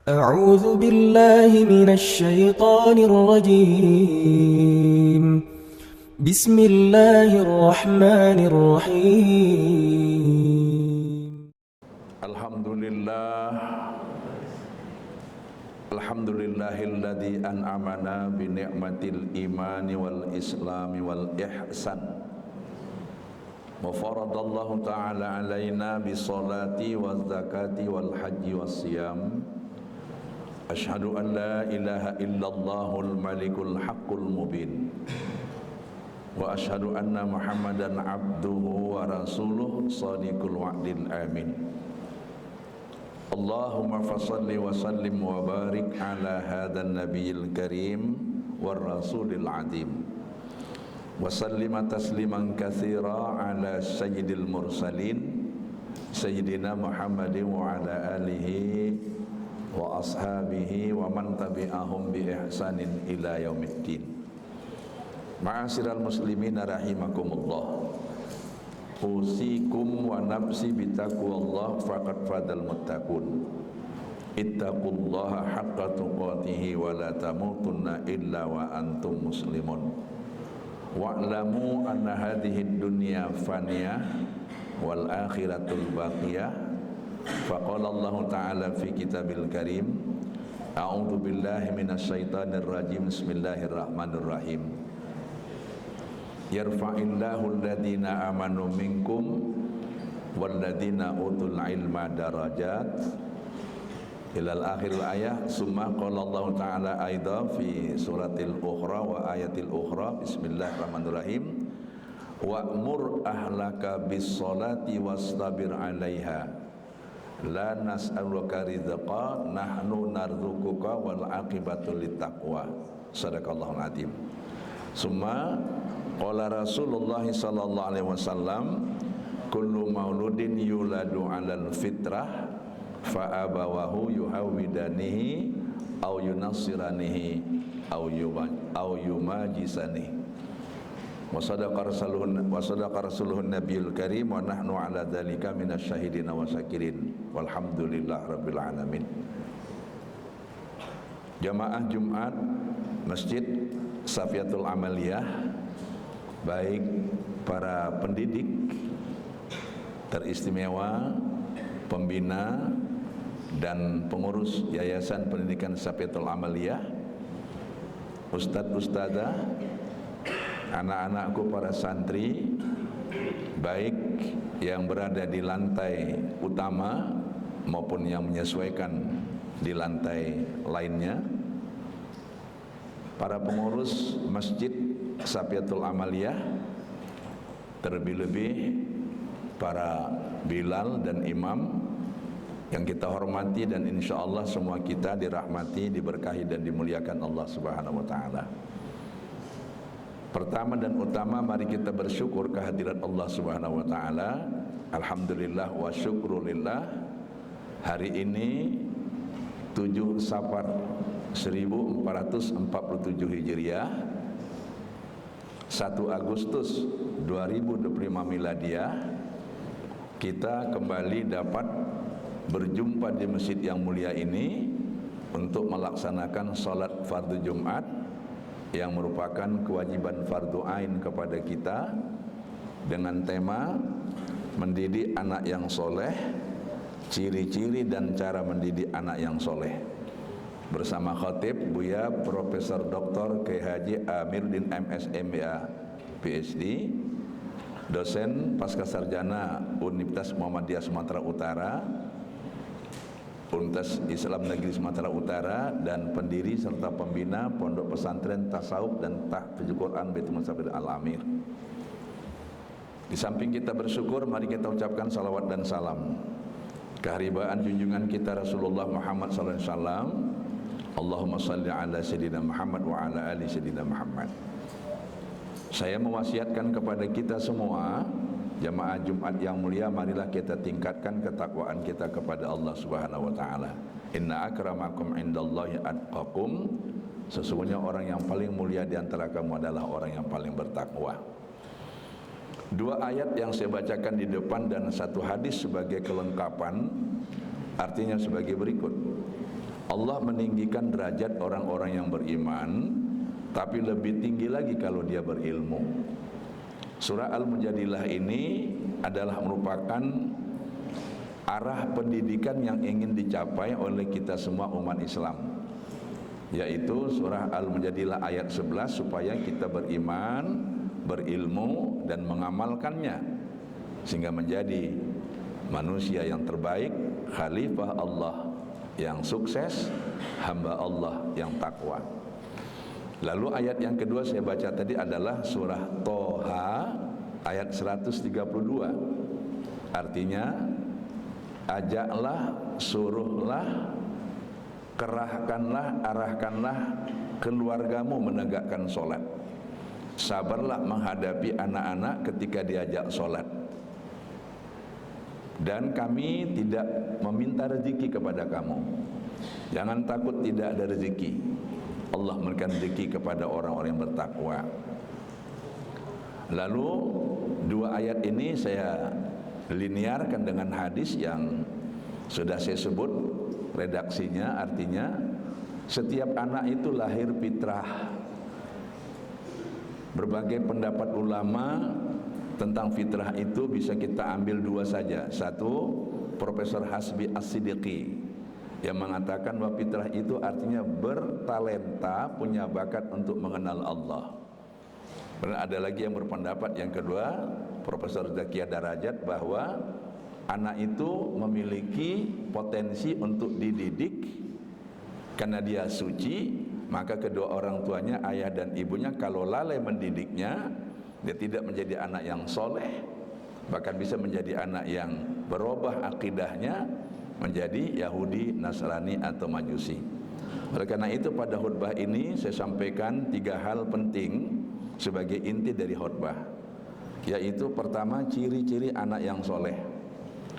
أعوذ بالله من الشيطان الرجيم بسم الله الرحمن الرحيم Alhamdulillahilladzi an'amana bi ni'matil imani wal islami wal ihsan wa faradallahu ta'ala alaina bis salati waz zakati wal haji was siyam. Asyhadu an la ilaha illallahul malikul haqqul mubin wa asyhadu anna muhammadan abduhu wa rasuluh shadiqul wa'dil amin. Allahumma fasalli wa sallim wa barik ala hadan nabiyil karim war rasulil azim wa sallima tasliman katsira ala sayyidil mursalin sayyidina Muhammadin wa ala alihi wa ashabihi wa man tabi'ahum bi ihsanin ila yaumiddin. Ma'asyiral muslimin rahimakumullah, usikum wa nafsi bitaqwallah faqad fadal muttaqun. Ittaqullaha haqqa tuqatih wa la tamutunna illa wa antum muslimun. Wa'lamu anna hadhihi dunya faniyah wal akhiratul baqiyah. Faqala Allah Ta'ala fi kitabil karim, a'udzu billahi minasyaitonir rajim, bismillahirrahmanirrahim. Yarfa'illahu alladhina amanu minkum walladhina utul ilma darajat ilal akhir ayah. Summa qala Allah Ta'ala aidha fi suratil ukhra wa ayatil ukhra, bismillahirrahmanirrahim, wa'mur ahlaka bis salati wastabir 'alaiha la nas'aluka rizqa nahnu narzuquka wal aqibatu littaqwa. Shadaqallahul azim. Summa qala Rasulullah sallallahu alaihi wasallam, kullu mauludin yuladu 'alal fitrah fa abawahu yuhawidanihi aw yunassiranihi aw yumajisanihi. Wa sadaqa rasuluhun nabiyul karim wa nahnu ala dzalika minasyahidin wa syakirin walhamdulillah rabbil alamin. Jamaah Jumat Masjid Safiatul Amaliyah, baik para pendidik teristimewa, pembina dan pengurus Yayasan Pendidikan Safiatul Amaliyah, ustadz-ustadzah, anak-anakku para santri, baik yang berada di lantai utama maupun yang menyesuaikan di lantai lainnya, para pengurus Masjid Safiatul Amaliyah, terlebih-lebih para bilal dan imam yang kita hormati, dan insya Allah semua kita dirahmati, diberkahi dan dimuliakan Allah Subhanahu wa Ta'ala. Pertama dan utama, mari kita bersyukur kehadirat Allah Subhanahu wa Ta'ala. Alhamdulillah wa syukrulillah. Hari ini 7 Safar 1447 Hijriah, 1 Agustus 2025 Miladiah, kita kembali dapat berjumpa di masjid yang mulia ini untuk melaksanakan salat fardu Jumat yang merupakan kewajiban fardu ain kepada kita, dengan tema mendidik anak yang soleh, ciri-ciri dan cara mendidik anak yang soleh, bersama khatib Buya Profesor Dr. Kiai Haji Amiruddin MS MA PhD, dosen Pascasarjana Universitas Muhammadiyah Sumatera Utara, Universitas Islam Negeri Sumatera Utara, dan pendiri serta pembina Pondok Pesantren Tasawuf dan Tahfidz Quran Baitul Musafir Al-Amir. Di samping kita bersyukur, mari kita ucapkan salawat dan salam keharibaan junjungan kita Rasulullah Muhammad sallallahu alaihi wasallam. Allahumma salli ala sayyidina Muhammad wa ala ali sayyidina Muhammad. Saya mewasiatkan kepada kita semua, jamaah Jumat yang mulia, marilah kita tingkatkan ketakwaan kita kepada Allah Subhanahu wa Ta'ala. Inna akramakum indallahi atqakum. Sesungguhnya orang yang paling mulia di antara kamu adalah orang yang paling bertakwa. 2 ayat yang saya bacakan di depan dan 1 hadis sebagai kelengkapan, artinya sebagai berikut. Allah meninggikan derajat orang-orang yang beriman, tapi lebih tinggi lagi kalau dia berilmu. Surah Al-Mujadilah ini adalah merupakan arah pendidikan yang ingin dicapai oleh kita semua umat Islam, yaitu surah Al-Mujadilah ayat 11, supaya kita beriman, berilmu dan mengamalkannya sehingga menjadi manusia yang terbaik, khalifah Allah yang sukses, hamba Allah yang takwa. Lalu ayat yang kedua saya baca tadi adalah surah Toha ayat 132. Artinya, ajaklah, suruhlah, kerahkanlah, arahkanlah keluargamu menegakkan solat. Sabarlah menghadapi anak-anak ketika diajak solat. Dan kami tidak meminta rezeki kepada kamu. Jangan takut tidak ada rezeki. Allah memberikan rezeki kepada orang-orang yang bertakwa. Lalu dua ayat ini saya linearkan dengan hadis yang sudah saya sebut redaksinya. Artinya, setiap anak itu lahir fitrah. Berbagai pendapat ulama tentang fitrah itu bisa kita ambil dua saja. Satu, Profesor Hasbi As-Siddiqi yang mengatakan bahwa fitrah itu artinya bertalenta, punya bakat untuk mengenal Allah. Dan ada lagi yang berpendapat yang kedua, Profesor Zakia Darajat, bahwa anak itu memiliki potensi untuk dididik karena dia suci, maka kedua orang tuanya, ayah dan ibunya, kalau lalai mendidiknya, dia tidak menjadi anak yang soleh, bahkan bisa menjadi anak yang berubah akidahnya menjadi Yahudi, Nasrani atau Majusi. Oleh karena itu pada khutbah ini saya sampaikan tiga hal penting sebagai inti dari khutbah, yaitu pertama, ciri-ciri anak yang soleh.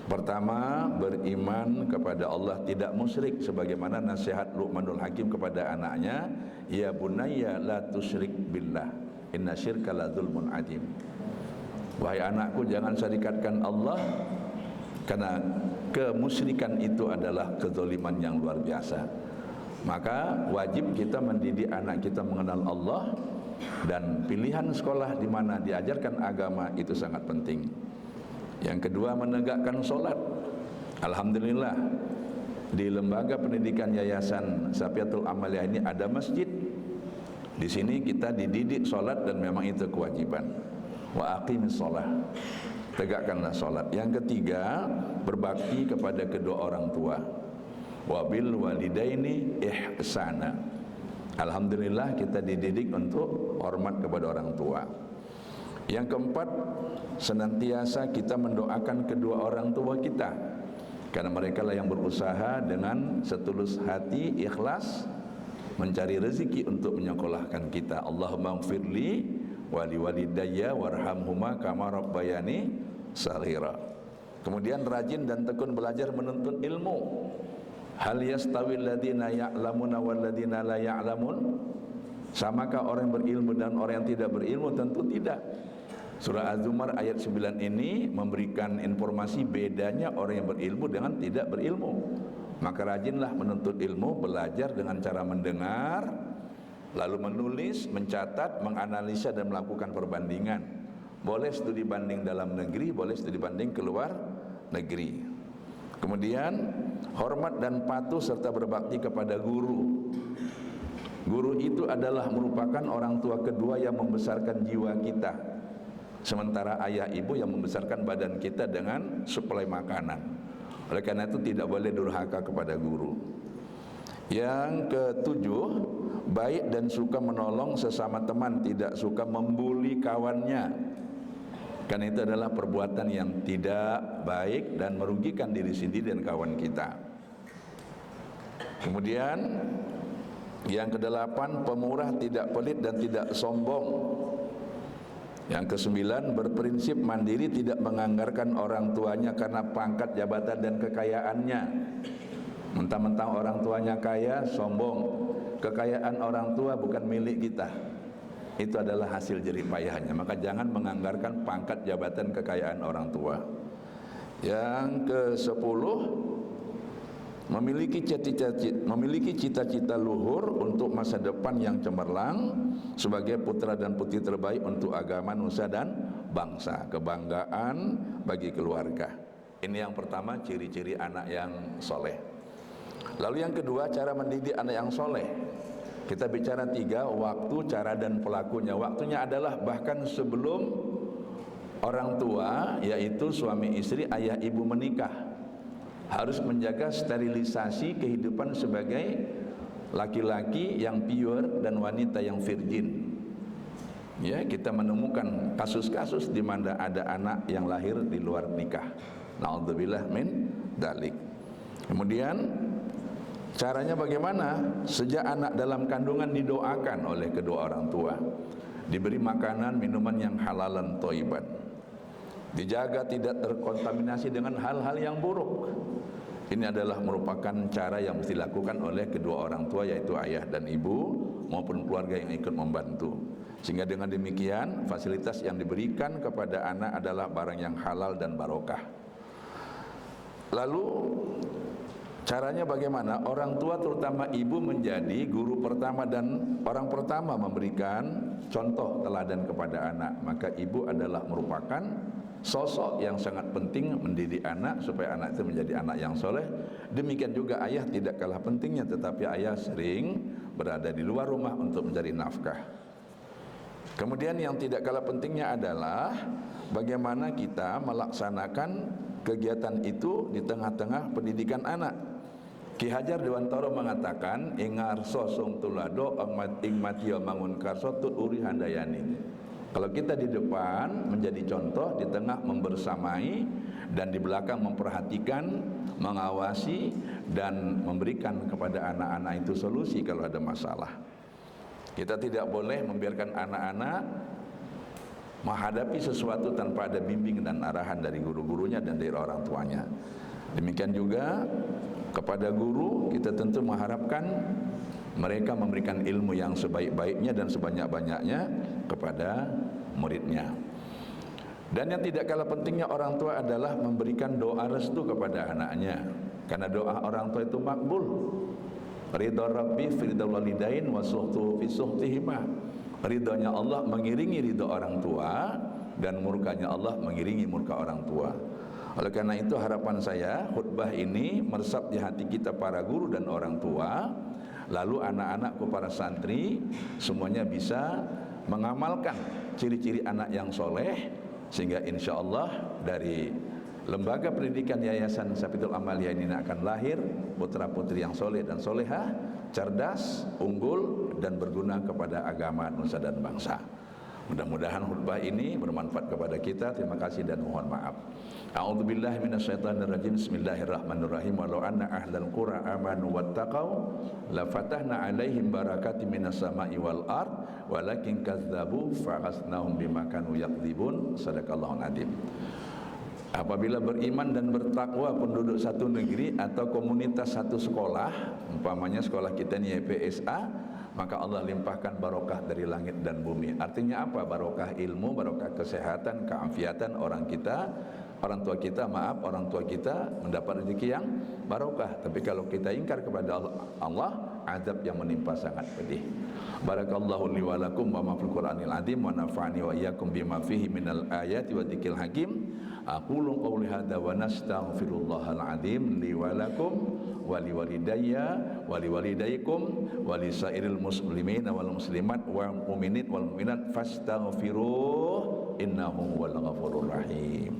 Pertama, beriman kepada Allah, tidak musyrik, sebagaimana nasihat Luqmanul Hakim kepada anaknya, ya bunayya la tusyrik billah, inna syirka la dzulmun adzim. Wahai anakku, jangan syarikatkan Allah, karena kemusyrikan itu adalah kezaliman yang luar biasa. Maka wajib kita mendidik anak kita mengenal Allah, dan pilihan sekolah di mana diajarkan agama itu sangat penting. Yang kedua, menegakkan solat. Alhamdulillah, di lembaga pendidikan Yayasan Safiatul Amaliyah ini ada masjid. Di sini kita dididik solat dan memang itu kewajiban. Wa aqimis sholah, tegakkanlah solat. Yang ketiga, berbakti kepada kedua orang tua. Wabil walidaini ihsana. Alhamdulillah kita dididik untuk hormat kepada orang tua. Yang keempat, senantiasa kita mendoakan kedua orang tua kita, karena mereka lah yang berusaha dengan setulus hati, ikhlas mencari rezeki untuk menyekolahkan kita. Allahumma gfirli wali walidayya warhamhuma kama rabbayani saghira. Kemudian rajin dan tekun belajar menuntut ilmu. Hal yastawil ladzina ya'lamuna wal ladzina la ya'lamun? Samakah orang yang berilmu dan orang yang tidak berilmu? Tentu tidak. Surah Az-Zumar ayat 9 ini memberikan informasi bedanya orang yang berilmu dengan tidak berilmu. Maka rajinlah menuntut ilmu, belajar dengan cara mendengar, lalu menulis, mencatat, menganalisa dan melakukan perbandingan. Boleh studi banding dalam negeri, boleh studi banding keluar negeri. Kemudian hormat dan patuh serta berbakti kepada guru. Guru itu adalah merupakan orang tua kedua yang membesarkan jiwa kita, sementara ayah ibu yang membesarkan badan kita dengan suplai makanan. Oleh karena itu tidak boleh durhaka kepada guru. Yang ketujuh, baik dan suka menolong sesama teman, tidak suka membuli kawannya, karena itu adalah perbuatan yang tidak baik dan merugikan diri sendiri dan kawan kita. Kemudian yang kedelapan, pemurah, tidak pelit dan tidak sombong. Yang kesembilan, berprinsip mandiri, tidak menganggarkan orang tuanya karena pangkat, jabatan dan kekayaannya. Mentang-mentang orang tuanya kaya, sombong. Kekayaan orang tua bukan milik kita, itu adalah hasil jerih payahnya. Maka jangan menganggarkan pangkat, jabatan, kekayaan orang tua. Yang ke-10, memiliki cita-cita luhur untuk masa depan yang cemerlang sebagai putra dan putri terbaik untuk agama, nusa dan bangsa, kebanggaan bagi keluarga. Ini yang pertama, ciri-ciri anak yang soleh. Lalu yang kedua, cara mendidik anak yang soleh. Kita bicara 3, waktu, cara dan pelakunya. Waktunya adalah bahkan sebelum orang tua, yaitu suami istri, ayah ibu menikah, harus menjaga sterilisasi kehidupan sebagai laki-laki yang pure dan wanita yang virgin. Ya, kita menemukan kasus-kasus di mana ada anak yang lahir di luar nikah. Na'udzubillah min dalik. Kemudian caranya bagaimana? Sejak anak dalam kandungan didoakan oleh kedua orang tua, diberi makanan, minuman yang halalan thayyiban, dijaga tidak terkontaminasi dengan hal-hal yang buruk. Ini adalah merupakan cara yang mesti dilakukan oleh kedua orang tua, yaitu ayah dan ibu maupun keluarga yang ikut membantu. Sehingga dengan demikian fasilitas yang diberikan kepada anak adalah barang yang halal dan barokah. Lalu caranya bagaimana? Orang tua terutama ibu menjadi guru pertama dan orang pertama memberikan contoh teladan kepada anak. Maka ibu adalah merupakan sosok yang sangat penting mendidik anak supaya anak itu menjadi anak yang soleh. Demikian juga ayah tidak kalah pentingnya, tetapi ayah sering berada di luar rumah untuk mencari nafkah. Kemudian yang tidak kalah pentingnya adalah bagaimana kita melaksanakan kegiatan itu di tengah-tengah pendidikan anak. Ki Hajar Dewantara mengatakan, ingar sosong tulado ing matio mangun karso tut uri handayani. Kalau kita di depan menjadi contoh, di tengah membersamai, dan di belakang memperhatikan, mengawasi, dan memberikan kepada anak-anak itu solusi kalau ada masalah. Kita tidak boleh membiarkan anak-anak menghadapi sesuatu tanpa ada bimbing dan arahan dari guru-gurunya dan dari orang tuanya. Demikian juga kepada guru, kita tentu mengharapkan mereka memberikan ilmu yang sebaik-baiknya dan sebanyak-banyaknya kepada muridnya. Dan yang tidak kalah pentingnya orang tua adalah memberikan doa restu kepada anaknya, karena doa orang tua itu makbul. Ridha Rabbi fi ridha walidain wa suhtu fi suhtihima. Ridhonya Allah mengiringi ridha orang tua, dan murkanya Allah mengiringi murka orang tua. Oleh karena itu harapan saya khutbah ini meresap di hati kita para guru dan orang tua, lalu anak-anakku para santri semuanya bisa mengamalkan ciri-ciri anak yang soleh, sehingga insya Allah dari lembaga pendidikan Yayasan Safiatul Amaliyah ini akan lahir putra-putri yang soleh dan solehah, cerdas, unggul, dan berguna kepada agama, nusa dan bangsa. Mudah-mudahan khutbah ini bermanfaat kepada kita. Terima kasih dan mohon maaf. A'udzubillahi minasyaitonirrajim. Bismillahirrahmanirrahim. Walau anna ahlal qura amanu wattaqau la fatahna 'alaihim barakatim minas sama'i wal ard walakin kadzdzabu fa'asnahum bima kanu yakdzibun. Shadaqallahul adzim. Apabila beriman dan bertakwa penduduk satu negeri atau komunitas satu sekolah, umpamanya sekolah kita ini YPSA, maka Allah limpahkan barokah dari langit dan bumi. Artinya apa? Barokah ilmu, barokah kesehatan, keafiatan orang tua kita mendapat rezeki yang barokah. Tapi kalau kita ingkar kepada Allah, azab yang menimpa sangat pedih. Barakallahu li wa lakum wa ma fil Qur'anil azim wa nafa'ani wa iyyakum bima fihi minal ayati wa dzikril hakim. Aqulu qawli hadza wa nastaghfirullahal azim li wa lakum wa li walidayya wa li walidaykum wa li sairil muslimin wal muslimat wal mu'minin wal mu'minat fastaghfiruh innahu huwal ghafurur rahim.